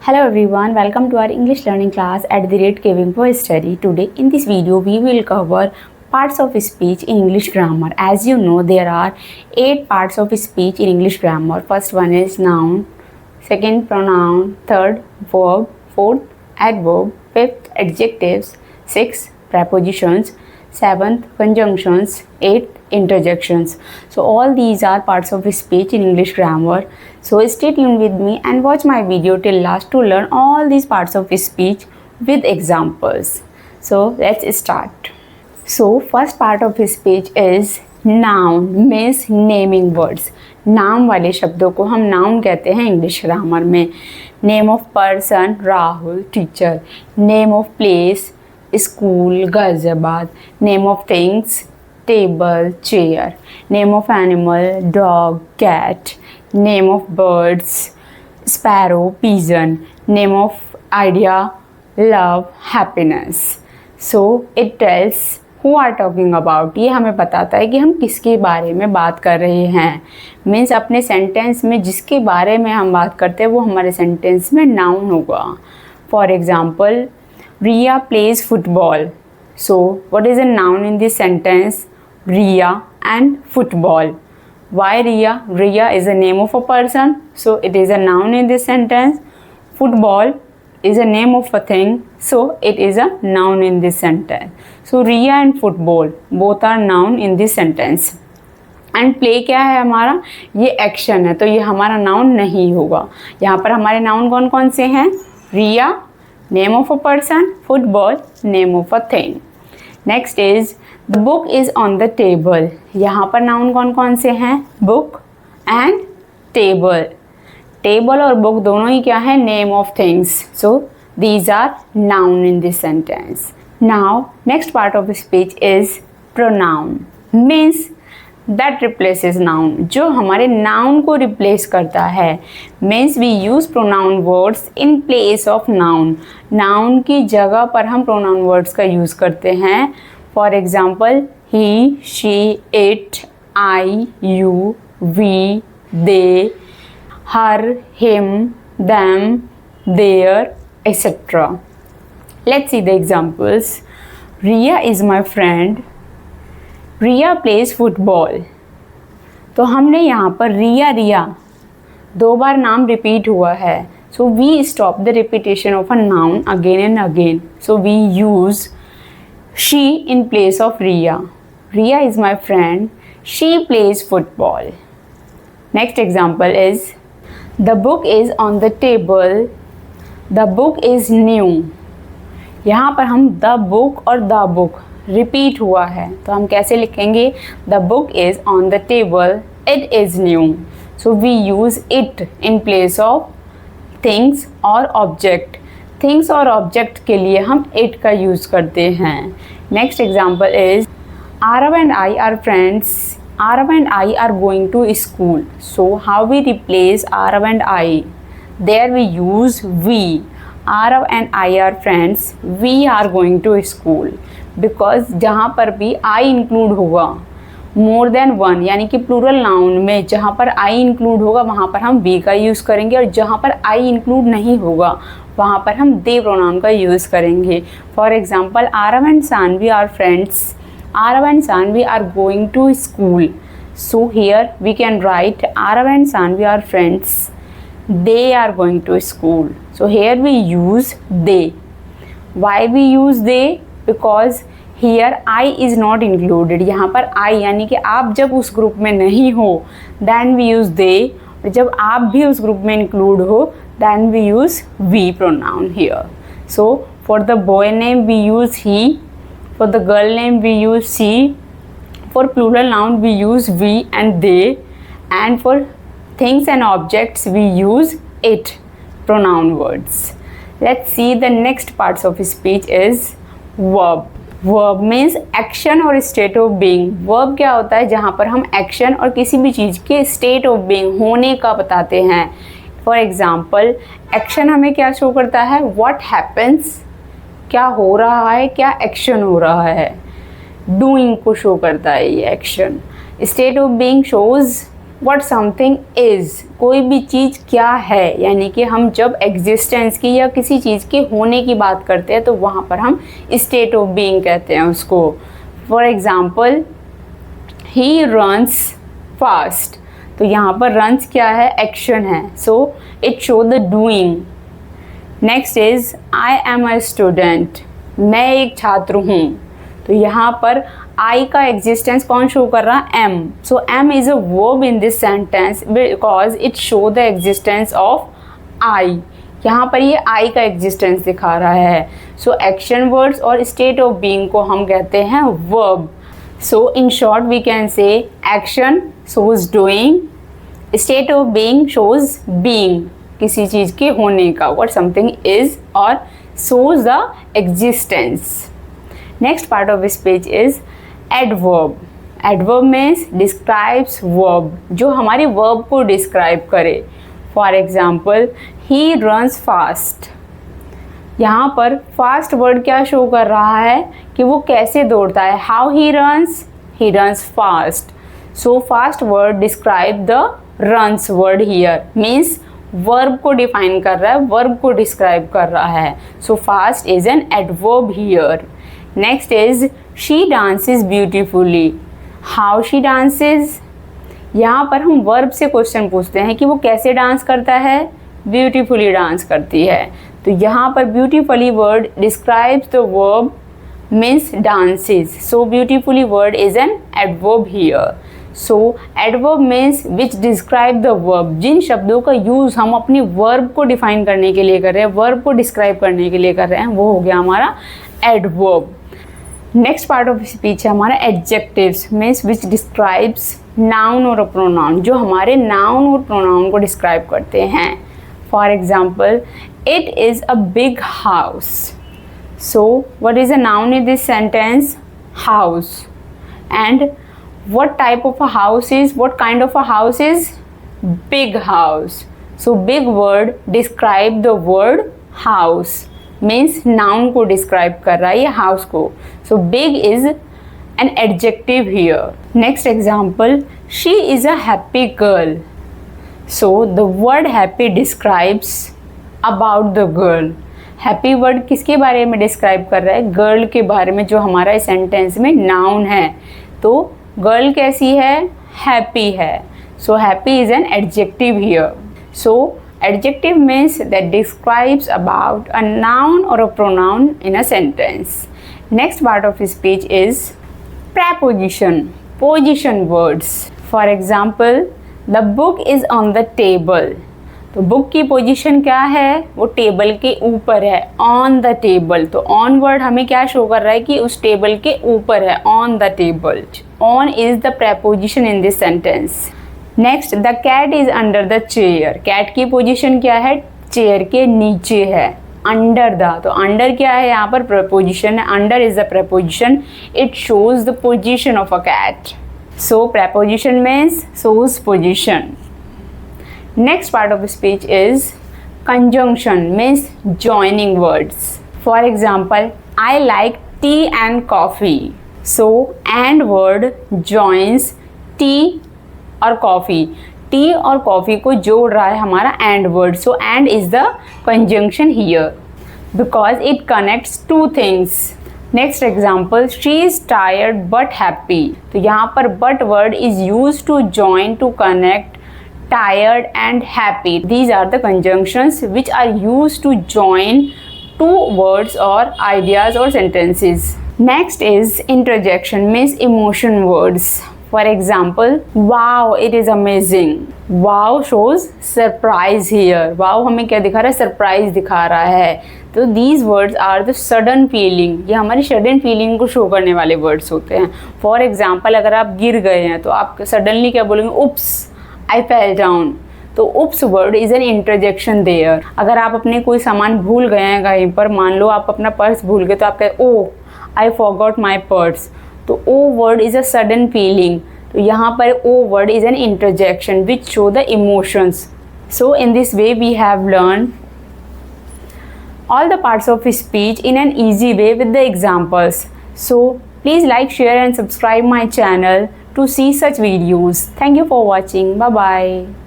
Hello everyone, welcome to our English learning class at the rate Kevin for Study. Today in this video we will cover parts of speech in English grammar. As you know, there are 8 parts of speech in English grammar. First one is noun, second pronoun, third verb, fourth adverb, fifth adjectives, sixth prepositions, seventh conjunctions, eighth interjections. So all these are parts of speech in English grammar. So stay tuned with me and watch my video till last to learn all these parts of speech with examples. So let's start. So first part of speech is noun, means naming words. नाम वाले शब्दों को हम noun कहते हैं English grammar में. Name of person Rahul teacher, name of place school Ghaziabad, name of things table chair, name of animal dog cat, name of birds sparrow pigeon, name of idea love happiness. So it tells who are talking about. ये हमें बताता है कि हम किसके बारे में बात कर रहे हैं. मीन्स अपने सेंटेंस में जिसके बारे में हम बात करते हैं वो हमारे सेंटेंस में नाउन होगा. For example, Riya plays football. So what is a noun in this sentence? Riya and football. Why Riya? Riya is a name of a person, so it is a noun in this sentence. Football is a name of a thing, so it is a noun in this sentence. So Riya and football both are noun in this sentence. And play क्या है हमारा? ये action है, तो ये हमारा noun नहीं होगा. यहाँ पर हमारे नाउन कौन कौन से हैं? रिया name of a person, football name of a thing. Next is the book is on the table. यहाँ पर नाउन कौन कौन से हैं? book and table. table और book दोनों ही क्या है? name of things. So these are noun in this sentence. Now next part of the speech is pronoun, means that replaces noun, जो हमारे noun को replace करता है. means we use pronoun words in place of noun. noun की जगह पर हम pronoun words का use करते हैं. for example, he, she, it, I, you, we, they, her, him, them, their, etc. Let's see the examples. Riya is my friend. Riya plays football. तो हमने यहाँ पर रिया रिया 2 बार नाम रिपीट हुआ है. So we stop the repetition of a noun again and again. So we use she in place of Riya. Riya is my friend, she plays football. Next example is the book is on the table, the book is new. यहाँ पर हम the book और the book repeat हुआ है, तो हम कैसे लिखेंगे? The book is on the table, it is new. So we use it in place of things और ऑब्जेक्ट. थिंग्स और ऑब्जेक्ट के लिए हम इट का यूज़ करते हैं. Next example is Aarav and I are friends, Aarav and I are going to school. So how we replace Aarav and I? There we use we. Aarav and I are friends, we are going to school. Because जहाँ पर भी I include होगा more than one, यानी कि plural noun में जहाँ पर I include होगा वहाँ पर हम वी का यूज़ करेंगे, और जहाँ पर आई इंक्लूड नहीं होगा वहाँ पर हम दे प्रोनाउन का यूज़ करेंगे. For example, Aarav and Saanvi are friends, Aarav and Saanvi are going to school. So here we can write Aarav and Saanvi are friends, they are going to school. So here we use they. Why we use they? Because here I is not included. यहाँ पर I यानी कि आप जब उस group में नहीं हो then we use they, और जब आप भी उस ग्रुप में इंक्लूड हो then we use we pronoun here. So for the boy name we use he, for the girl name we use she, for plural noun we use we and they, and for things and objects we use it pronoun words. Let's see the next parts of speech is verb. verb means action और state of being. verb क्या होता है? जहाँ पर हम action और किसी भी चीज़ के state of being होने का बताते हैं. for example, action हमें क्या शो करता है? what happens, क्या हो रहा है, क्या action हो रहा है. doing को शो करता है ये action. state of being shows what something is, कोई भी चीज़ क्या है, यानी कि हम जब एग्जिस्टेंस की या किसी चीज़ के होने की बात करते हैं तो वहाँ पर हम स्टेट ऑफ बीइंग कहते हैं उसको. For example he runs fast, तो यहाँ पर रन्स क्या है, एक्शन है, so it show the doing. Next is I am a student, मैं एक छात्र हूँ, तो यहाँ पर आई का एग्जिस्टेंस कौन शो कर रहा है, am. So am is a verb in this sentence because it show the existence of I. यहाँ पर ये आई का एग्जिस्टेंस दिखा रहा है. सो एक्शन वर्ड्स और स्टेट ऑफ बीइंग को हम कहते हैं verb. So in short we can say action shows doing, state of being shows being, किसी चीज़ के होने का, व्हाट समथिंग इज, और shows the existence. Next part of speech is adverb. Adverb means describes verb, जो हमारे verb को describe करे. For example, he runs fast. यहाँ पर fast word क्या show कर रहा है कि वो कैसे दौड़ता है. How he runs fast. So fast word describe the runs word here, means verb को डिफाइन कर रहा है, वर्ब को डिस्क्राइब कर रहा है. So fast is an adverb here. Next is she dances beautifully. How she dances, यहाँ पर हम वर्ब से क्वेश्चन पूछते हैं कि वो कैसे डांस करता है, ब्यूटीफुली डांस करती है. तो यहाँ पर beautifully word describes the verb means dances. So beautifully word is an adverb here. So adverb means which describe the verb, जिन शब्दों का यूज़ हम अपनी वर्ब को डिफाइन करने के लिए कर रहे हैं, वर्ब को डिस्क्राइब करने के लिए कर रहे हैं, वो हो गया हमारा adverb. Next part of speech है हमारा adjectives, means which describes noun और प्रोनाउन, जो हमारे नाउन और प्रोनाउन को डिस्क्राइब करते हैं. For example it is a big house. So what is a noun in this sentence, house. And what type of a house is, what kind of a house is, big house. So big word describe the word house, means noun को describe कर रहा है ये house को. So big is an adjective here. Next example, she is a happy girl. So the word happy describes about the girl. Happy word किसके बारे में describe कर रहा है, गर्ल के बारे में, जो हमारा इस सेंटेंस में नाउन है. तो गर्ल कैसी है, हैप्पी है. So happy is an adjective here. So adjective means that describes about a noun और a pronoun in a sentence. Next part of speech is preposition, position words. For example the book is on the table. तो book की position क्या है, वो table के ऊपर है, on the table. तो ऑन वर्ड हमें क्या शो कर रहा है कि उस टेबल के ऊपर है, on the table. On is the preposition in this sentence. Next the cat is under the chair. Cat की पोजीशन क्या है, चेयर के नीचे है, अंडर द. तो अंडर क्या है, यहाँ पर प्रेपोजिशन है, under is the preposition, it shows the position of a cat. So preposition means shows position. Next part of speech is conjunction, means joining words. For example, I like tea and coffee. So and word joins tea और coffee. tea और coffee को जोड़ रहा है हमारा and word. So and is the conjunction here because it connects two things. Next example, she is tired but happy. तो यहाँ पर but word is used to join, to connect tired and happy. These are the conjunctions which are used to join two words or ideas or sentences. Next is interjection, means emotion words. For example, wow, it is amazing. Wow shows surprise here. Wow हमें क्या दिखा रहा है, surprise दिखा रहा है. तो these words are the sudden feeling. ये हमारी sudden feeling को show करने वाले words होते हैं. For example, अगर आप गिर गए हैं तो आप suddenly क्या बोलेंगे, oops, I fell down. तो oops word is an interjection there. अगर आप अपने कोई सामान भूल गए हैं कहीं पर, मान लो आप अपना पर्स भूल गए, तो आप कहें ओ आई फॉरगॉट माई पर्स. तो oh word is a sudden feeling. तो यहाँ पर oh word is an interjection which show the emotions. So in this way we have learn all the parts of speech in an easy way with the examples. So please like, share and subscribe my channel to see such videos. Thank you for watching. Bye bye.